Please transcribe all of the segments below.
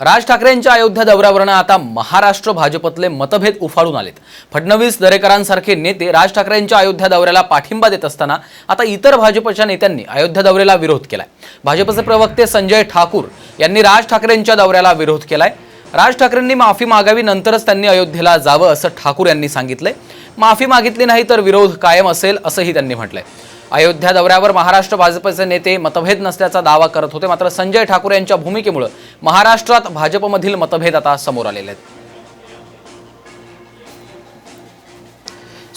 राज ठाकरेंच्या अयोध्या दौऱ्यावरून आता महाराष्ट्र भाजपतले मतभेद उफाळून आलेत। फडणवीस दरेकरांसारखे नेते राज ठाकरेंच्या अयोध्या दौऱ्याला पाठिंबा देत असताना आता इतर भाजपच्या नेत्यांनी अयोध्या दौऱ्याला विरोध केलाय। भाजपचे प्रवक्ते संजय ठाकूर यांनी राज ठाकरेंच्या दौऱ्याला विरोध केलाय। राज ठाकरेंनी माफी मागावी, नंतरच त्यांनी अयोध्येला जावं असं ठाकूर यांनी सांगितलंय। माफी मागितली नाही तर विरोध कायम असेल असंही त्यांनी म्हटलंय। अयोध्या दौऱ्यावर महाराष्ट्र भाजपचे नेते मतभेद नसल्याचा दावा करत होते, मात्र संजय ठाकूर यांच्या भूमिकेमुळे महाराष्ट्रात भाजपमधील मतभेद आता समोर आलेले आहेत।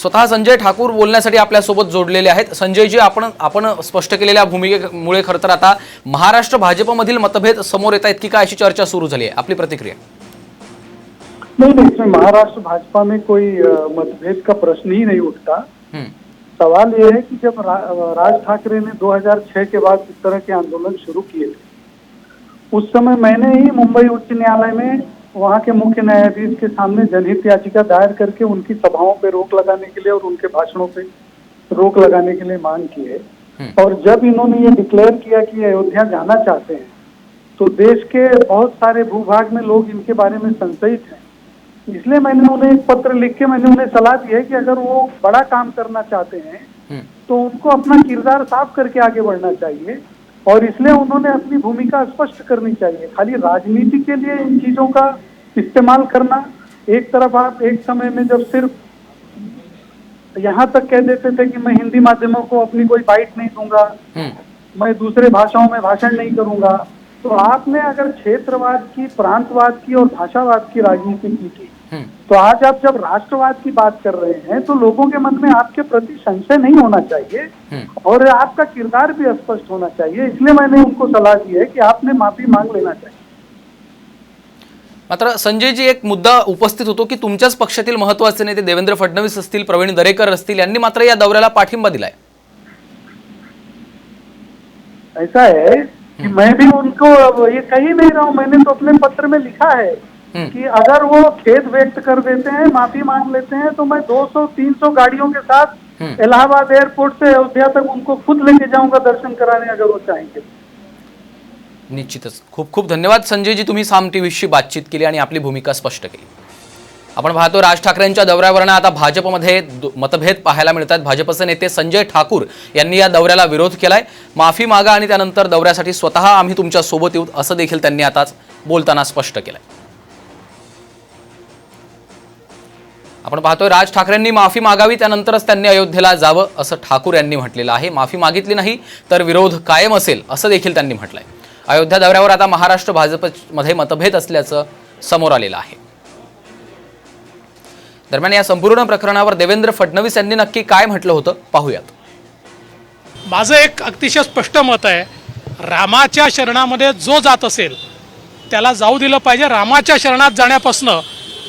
स्वतः संजय ठाकूर बोलण्यासाठी आपल्या सोबत जोडलेले आहेत। संजयजी, आपण स्पष्ट केलेल्या भूमिकेमुळे खरं तर आता महाराष्ट्र भाजपमधील मतभेद समोर येत आहेत की काय अशी चर्चा सुरू झाली आहे, आपली प्रतिक्रिया? नहीं, इसमें महाराष्ट्र भाजपा में कोई मतभेद का प्रश्न ही नहीं उठता। सवाल ये है कि जब राज ठाकरे ने 2006 के बाद इस तरह के आंदोलन शुरू किए थे, उस समय मैंने ही मुंबई उच्च न्यायालय में वहां के मुख्य न्यायाधीश के सामने जनहित याचिका दायर करके उनकी सभाओं पे रोक लगाने के लिए और उनके भाषणों पे रोक लगाने के लिए मांग की है। और जब इन्होंने ये डिक्लेयर किया कि अयोध्या जाना चाहते हैं, तो देश के बहुत सारे भूभाग में लोग इनके बारे में संशयित हैं। इसलिए मैंने उन्हें एक पत्र लिख के मैंने उन्हें सलाह दी है कि अगर वो बड़ा काम करना चाहते हैं तो उनको अपना किरदार साफ करके आगे बढ़ना चाहिए, और इसलिए उन्होंने अपनी भूमिका स्पष्ट करनी चाहिए। खाली राजनीति के लिए इन चीजों का इस्तेमाल करना, एक तरफ आप एक समय में जब सिर्फ यहाँ तक कह देते थे कि मैं हिंदी माध्यमों को अपनी कोई बाइट नहीं दूंगा, मैं दूसरे भाषाओं में भाषण नहीं करूंगा, तो आपने अगर क्षेत्रवाद की, प्रांतवाद की और भाषावाद की राजनीति की थी, तो आज आप जब राष्ट्रवाद की बात कर रहे हैं तो लोगों के मन में आपके प्रति संशय नहीं होना चाहिए और आपका किरदार भी स्पष्ट होना चाहिए। इसलिए मैंने उनको सलाह दी है कि आपने माफी मांग लेना चाहिए। मात्र संजय जी, एक मुद्दा उपस्थित होतो की तुमच्याच पक्षातील महत्त्वाचे नेते देवेंद्र फडणवीस असतील, प्रवीण दरेकर असतील, यांनी मात्र या दौऱ्याला पाठिंबा दिलाय। ऐसा है कि मैं भी उनको ये कह ही नहीं रहा हूँ, मैंने तो अपने पत्र में लिखा है कि अगर वो खेद व्यक्त कर देते हैं, माफी मांग लेते हैं, तो मैं 200-300 गाड़ियों के साथ इलाहाबाद एयरपोर्ट से अयोध्या तक उनको खुद लेके जाऊंगा दर्शन कराने, अगर वो चाहेंगे। निश्चितच खूप खूप धन्यवाद संजय जी, तुम्ही साम टीव्हीशी बातचीत केली आणि आपली भूमिका स्पष्ट केली। आपण पाहतो राज ठाकरेंच्या दौऱ्यावरून आता भाजपमध्ये मतभेद पाहायला मिळतात। भाजपचे नेते संजय ठाकूर यांनी या दौऱ्याला विरोध केलाय। माफी मागा आणि त्यानंतर दौऱ्यासाठी स्वतः आम्ही तुमच्या सोबत येऊ असं देखील त्यांनी आताच बोलताना स्पष्ट केलंय। आपण पाहतोय राज ठाकरेंनी माफी मागावी, त्यानंतरच त्यांनी अयोध्येला जावं असं ठाकूर यांनी म्हटलेलं आहे। माफी मागितली नाही तर विरोध कायम असेल असं देखील त्यांनी म्हटलंय। अयोध्या दौऱ्यावर आता महाराष्ट्र भाजपमध्ये मतभेद असल्याचं समोर आलेलं आहे। दरम्यान या संपूर्ण प्रकरणावर देवेंद्र फडणवीस यांनी नक्की काय म्हटलं होतं पाहूयात। माझं एक अतिशय स्पष्ट मत आहे, रामाच्या शरणामध्ये जो जात असेल त्याला जाऊ दिलं पाहिजे। रामाच्या शरणात जाण्यापासून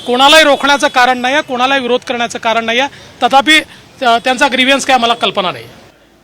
कोणालाही रोखण्याचं कारण नाही आहे, कोणालाही विरोध करण्याचं कारण नाही आहे। तथापि त्यांचा ग्रीव्हन्स काय मला कल्पना नाही।